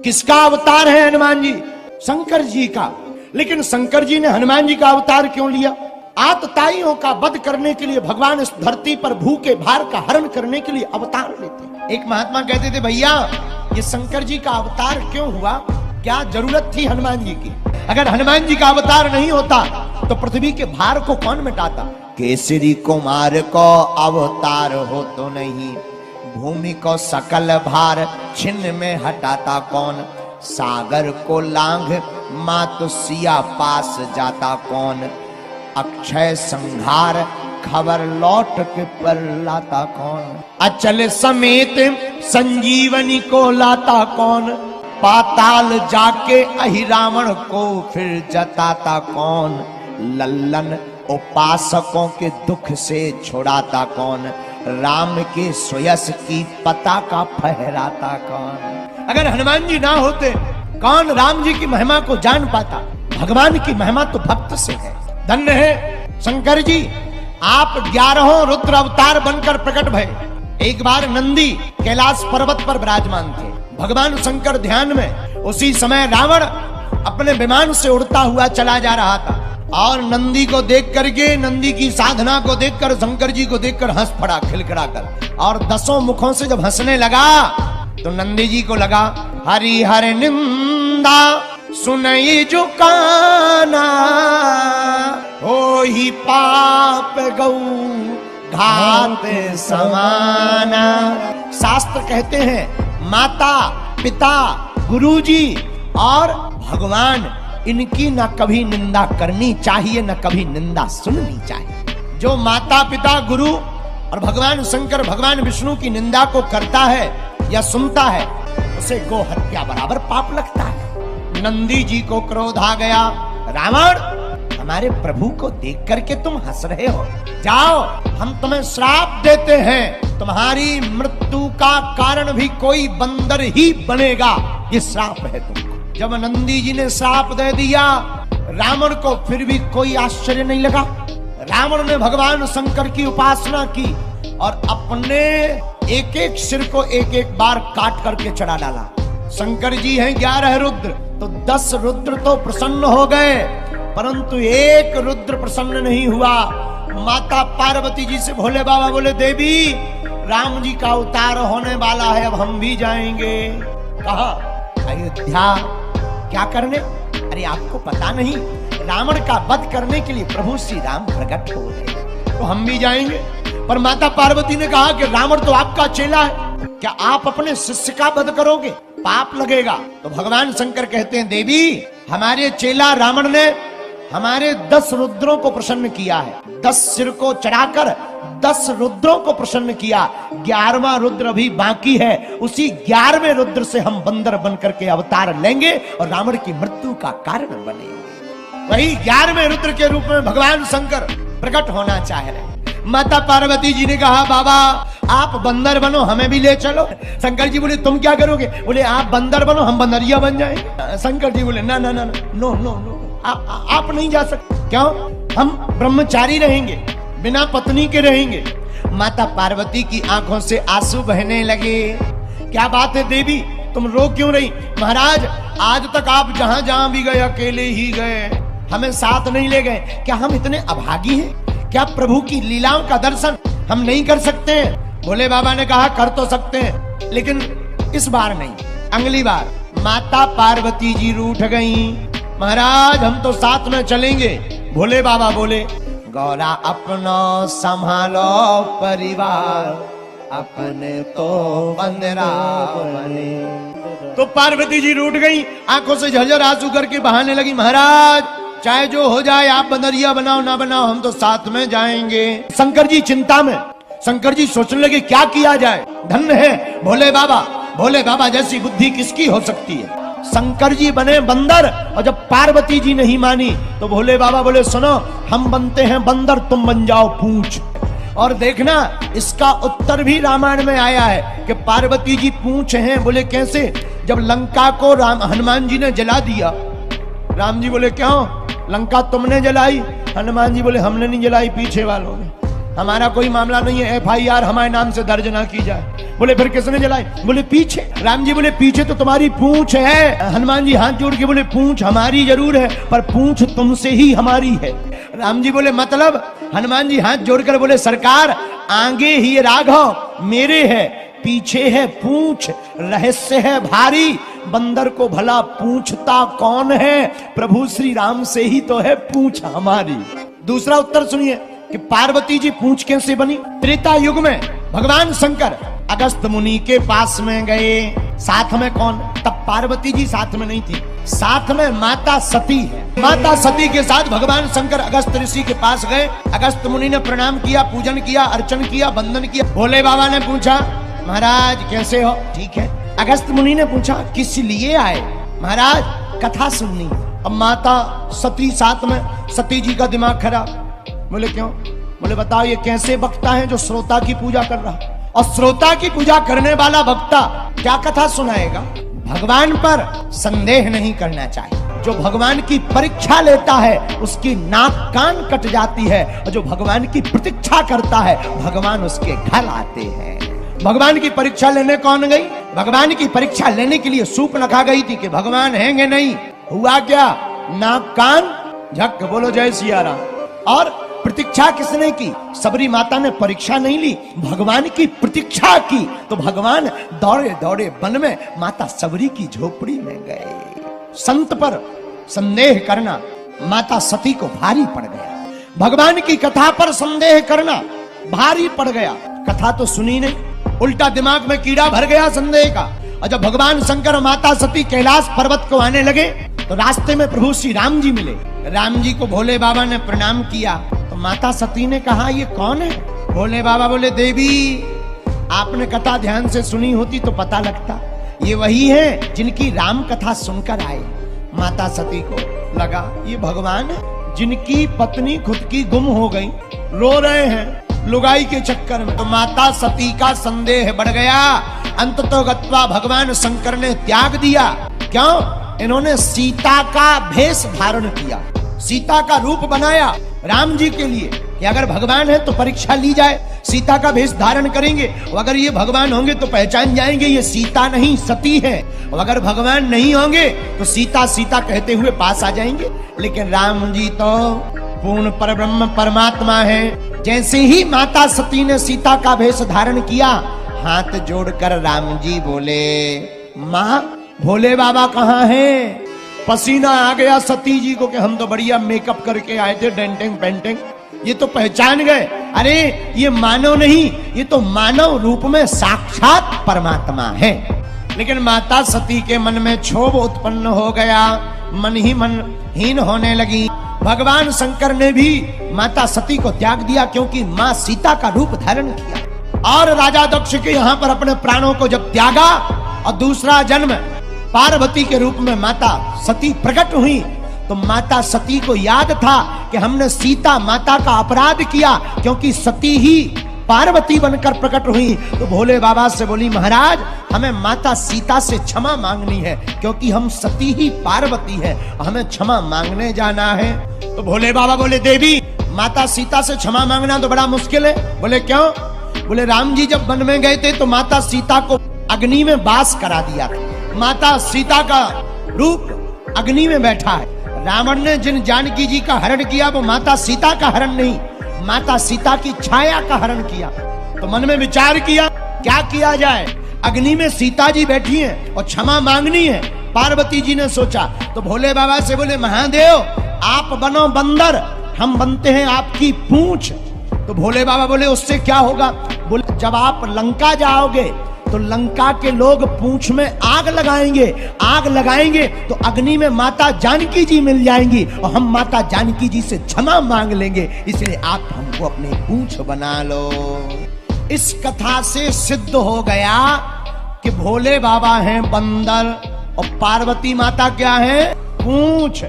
किसका अवतार है हनुमान जी? शंकर जी का। लेकिन शंकर जी ने हनुमान जी का अवतार क्यों लिया? आतताइयों का वध करने के लिए भगवान इस धरती पर भूखे भार का हरण करने के लिए अवतार लेते हैं। एक महात्मा कहते थे, भैया ये शंकर जी का अवतार क्यों हुआ? क्या जरूरत थी हनुमान जी की? अगर हनुमान जी का अवतार नहीं होता तो पृथ्वी के भार को कौन मिटाता? केसरी कुमार को अवतार हो तो नहीं, भूमि को सकल भार छिन्न में हटाता कौन? सागर को लांघ मातु सिया पास जाता कौन? अक्षय संहार खबर लौट के पर लाता कौन? अचल समेत संजीवनी को लाता कौन? पाताल जाके अहिरावण को फिर जताता कौन? लल्लन उपासकों के दुख से छुड़ाता कौन? राम के सुयस की पताका फहराता कौन? अगर हनुमान जी ना होते कौन राम जी की महिमा को जान पाता? भगवान की महिमा तो भक्त से है। धन्य है शंकर जी, आप 11 रुद्र अवतार बनकर प्रकट भये। एक बार नंदी कैलाश पर्वत पर विराजमान थे, भगवान शंकर ध्यान में। उसी समय रावण अपने विमान से उड़ता हुआ चला जा रहा था और नंदी को देख करके, नंदी की साधना को देखकर, शंकर जी को देखकर हंस पड़ा खिलखिलाकर। और 10 मुखों से जब हंसने लगा तो नंदी जी को लगा, हरि हर निंदा सुनई जो काना, हो ही पाप गौ घात समाना। शास्त्र कहते हैं माता पिता गुरुजी और भगवान, इनकी न कभी निंदा करनी चाहिए, न कभी निंदा सुननी चाहिए। जो माता पिता गुरु और भगवान शंकर भगवान विष्णु की निंदा को करता है या सुनता है, उसे गो हत्या बराबर पाप लगता है। नंदी जी को क्रोध आ गया, रावण हमारे प्रभु को देख करके तुम हंस रहे हो, जाओ हम तुम्हें श्राप देते हैं, तुम्हारी मृत्यु का कारण भी कोई बंदर ही बनेगा, ये श्राप है तुमको। जब नंदी जी ने श्राप दे दिया, रावण को फिर भी कोई आश्चर्य नहीं लगा। रावण ने भगवान शंकर की उपासना की और अपने एक एक सिर को एक एक बार काट करके चढ़ा डाला। शंकर जी हैं 11 रुद्र, तो 10 रुद्र तो प्रसन्न हो गए, परंतु एक रुद्र प्रसन्न नहीं हुआ। माता पार्वती जी से भोले बाबा बोले, देवी राम जी का अवतार होने वाला है, अब हम भी जाएंगे। कहा अयोध्या क्या करने? अरे आपको पता नहीं, रावण का वध करने के लिए प्रभु श्री राम प्रकट हो गए, तो हम भी जाएंगे। पर माता पार्वती ने कहा कि रावण तो आपका चेला है, क्या आप अपने शिष्य का वध करोगे? पाप लगेगा। तो भगवान शंकर कहते हैं, देवी हमारे चेला रावण ने हमारे 10 रुद्रों को प्रसन्न किया है, 10 सिर को चढ़ाकर 10 रुद्रों को प्रसन्न किया, 11वां रुद्र अभी बाकी है, उसी 11वें रुद्र से हम बंदर बनकर के अवतार लेंगे और रावण की मृत्यु का कारण बनेंगे। वही 11वें रुद्र के रूप में भगवान शंकर प्रकट होना चाह रहे हैं। माता पार्वती जी ने कहा, बाबा आप बंदर बनो, हमें भी ले चलो। शंकर जी बोले, तुम क्या करोगे? बोले आप बंदर बनो, हम बंदरिया बन जाएंगे। शंकर जी बोले, ना ना ना नो नो नो, आप नहीं जा सकते। क्यों? हम ब्रह्मचारी रहेंगे, बिना पत्नी के रहेंगे। माता पार्वती की आंखों से आंसू बहने लगे। क्या बात है देवी, तुम रो क्यों रही? महाराज आज तक आप जहां जहां भी गए अकेले ही गए, हमें साथ नहीं ले गए। क्या हम इतने अभागी हैं? क्या प्रभु की लीलाओं का दर्शन हम नहीं कर सकते हैं? भोले बाबा ने कहा, कर तो सकते हैं, लेकिन इस बार नहीं, अगली बार। माता पार्वती जी रूठ गईं, महाराज हम तो साथ में चलेंगे। भोले बाबा बोले, गौरा अपना संभालो परिवार, अपने तो बंदरा बने। तो पार्वती जी रूठ गई, आंखों से झरझर आंसू करके बहाने लगी, महाराज चाहे जो हो जाए, आप बंदरिया बनाओ ना बनाओ, हम तो साथ में जाएंगे। शंकर जी चिंता में, शंकर जी सोचने लगे क्या किया जाए। धन्य है भोले बाबा, भोले बाबा जैसी बुद्धि किसकी हो सकती है। शंकर जी बने बंदर, और जब पार्वती जी नहीं मानी तो भोले बाबा बोले, सुनो हम बनते हैं बंदर, तुम बन जाओ पूंछ। और देखना इसका उत्तर भी रामायण में आया है कि पार्वती जी पूंछ हैं। बोले कैसे? जब लंका को हनुमान जी ने जला दिया, राम जी बोले क्यों? लंका तुमने जलाई? हनुमान जी बोले हमने नहीं जलाई, पीछे वालों ने, हमारा कोई मामला नहीं है, FIR हमारे नाम से दर्ज ना की जाए। बोले फिर किसने जलाए? बोले पीछे। राम जी बोले पीछे तो तुम्हारी पूंछ है। हनुमान जी हाथ जोड़ के बोले पूंछ हमारी जरूर है, पर पूंछ तुमसे ही हमारी है। राम जी बोले मतलब? हनुमान जी हाथ जोड़कर बोले सरकार, आगे ही राघव मेरे है, पीछे है पूंछ, रहस्य है भारी, बंदर को भला पूछता कौन है, प्रभु श्री राम से ही तो है पूंछ हमारी। दूसरा उत्तर सुनिए कि पार्वती जी पूंछ कैसे बनी। त्रेता युग में भगवान शंकर अगस्त मुनि के पास में गए, साथ में कौन? तब पार्वती जी साथ में नहीं थी, साथ में माता सती है। माता सती के साथ भगवान शंकर अगस्त ऋषि के पास गए। अगस्त मुनि ने प्रणाम किया, पूजन किया, अर्चन किया, वंदन किया। भोले बाबा ने पूछा महाराज कैसे हो? ठीक है। अगस्त मुनि ने पूछा किस लिए आए? महाराज कथा सुननी। अब माता सती साथ में, सती जी का दिमाग खराब। बोले क्यों? बोले बताओ ये कैसे वक्ता है जो श्रोता की पूजा कर रहा, और श्रोता की पूजा करने वाला वक्ता क्या कथा सुनाएगा? भगवान पर संदेह नहीं करना चाहिए। जो भगवान की परीक्षा लेता है उसकी नाक कान कट जाती है, और जो भगवान की प्रतीक्षा करता है भगवान उसके घर आते हैं। भगवान की परीक्षा लेने कौन गई? भगवान की परीक्षा लेने के लिए सूर्पनखा गई थी कि भगवान हैंगे नहीं। हुआ क्या? नाक कान झक। बोलो जय सिया राम। और प्रतीक्षा किसने की? सबरी माता ने परीक्षा नहीं ली, भगवान की प्रतीक्षा की। तो भगवान दौड़े दौड़े वन में माता सबरी की झोपड़ी में गए। संत पर संदेह करना माता सती को भारी पड़ गया। भगवान की कथा पर संदेह करना भारी पड़ गया। कथा तो सुनी नहीं, उल्टा दिमाग में कीड़ा भर गया संदेह का। और जब भगवान शंकर और माता सती कैलाश पर्वत को आने लगे तो रास्ते में प्रभु श्री राम जी मिले। राम जी को भोले बाबा ने प्रणाम किया तो माता सती ने कहा ये कौन है? भोले बाबा बोले देवी आपने कथा ध्यान से सुनी होती तो पता लगता, ये वही है जिनकी राम कथा सुनकर आए। माता सती को लगा ये भगवान है जिनकी पत्नी खुद की गुम हो गई, रो रहे हैं लुगाई के चक्कर में। तो माता सती का संदेह बढ़ गया। अंततो गत्वा भगवान शंकर ने त्याग दिया। क्यों? इन्होंने सीता का भेष धारण किया, सीता का रूप बनाया राम जी के लिए कि अगर भगवान है तो परीक्षा ली जाए। सीता का भेष धारण करेंगे, और अगर ये भगवान होंगे तो पहचान जाएंगे ये सीता नहीं सती है, और अगर भगवान नहीं होंगे तो सीता सीता कहते हुए पास आ जाएंगे। लेकिन राम जी तो पूर्ण परब्रह्म परमात्मा है। जैसे ही माता सती ने सीता का भेष धारण किया, हाथ जोड़कर राम जी बोले माँ भोले बाबा कहाँ हैं? पसीना आ गया सती जी को कि हम तो बढ़िया मेकअप करके आए थे, डेंटिंग पेंटिंग, ये तो पहचान गए। अरे ये मानव नहीं, ये तो मानव रूप में साक्षात परमात्मा है। लेकिन माता सती के मन में क्षोभ उत्पन्न हो गया, मन ही मन हीन होने लगी। भगवान शंकर ने भी माता सती को त्याग दिया क्योंकि माँ सीता का रूप धारण किया। और राजा दक्ष के यहाँ पर अपने प्राणों को जब त्यागा और दूसरा जन्म पार्वती के रूप में माता सती प्रकट हुई, तो माता सती को याद था कि हमने सीता माता का अपराध किया, क्योंकि सती ही पार्वती बनकर प्रकट हुई। तो भोले बाबा से बोली महाराज हमें माता सीता से क्षमा मांगनी है, क्योंकि हम सती ही पार्वती है, हमें क्षमा मांगने जाना है। तो भोले बाबा बोले देवी माता सीता से क्षमा मांगना तो बड़ा मुश्किल है। बोले क्यों? बोले राम जी जब वन में गए थे तो माता सीता को अग्नि में वास करा दिया था। माता सीता का रूप अग्नि में बैठा है। रावण ने जिन जानकी जी का हरण किया वो माता सीता का हरण नहीं, माता सीता की छाया का हरण किया। तो मन में विचार किया क्या किया जाए। अग्नि में सीता जी बैठी हैं और क्षमा मांगनी है। पार्वती जी ने सोचा तो भोले बाबा से बोले महादेव आप बनो बंदर, हम बनते हैं आपकी पूंछ। तो भोले बाबा बोले उससे क्या होगा? बोले जब आप लंका जाओगे तो लंका के लोग पूंछ में आग लगाएंगे, आग लगाएंगे तो अग्नि में माता जानकी जी मिल जाएंगी और हम माता जानकी जी से क्षमा मांग लेंगे, इसलिए आप हमको अपनी पूंछ बना लो। इस कथा से सिद्ध हो गया कि भोले बाबा हैं बंदर और पार्वती माता क्या है? पूंछ।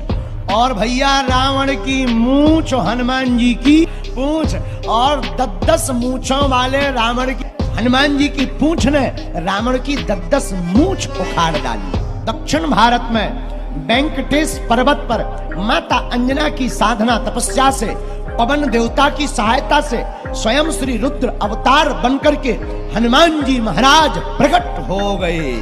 और भैया रावण की मूंछ, हनुमान जी की पूंछ, और 10 मूंछों वाले रावण की हनुमान जी की पूंछ ने रावण की 10 मूंछ उखाड़ डाली। दक्षिण भारत में वेंकटेश पर्वत पर माता अंजना की साधना तपस्या से, पवन देवता की सहायता से स्वयं श्री रुद्र अवतार बनकर के हनुमान जी महाराज प्रकट हो गए।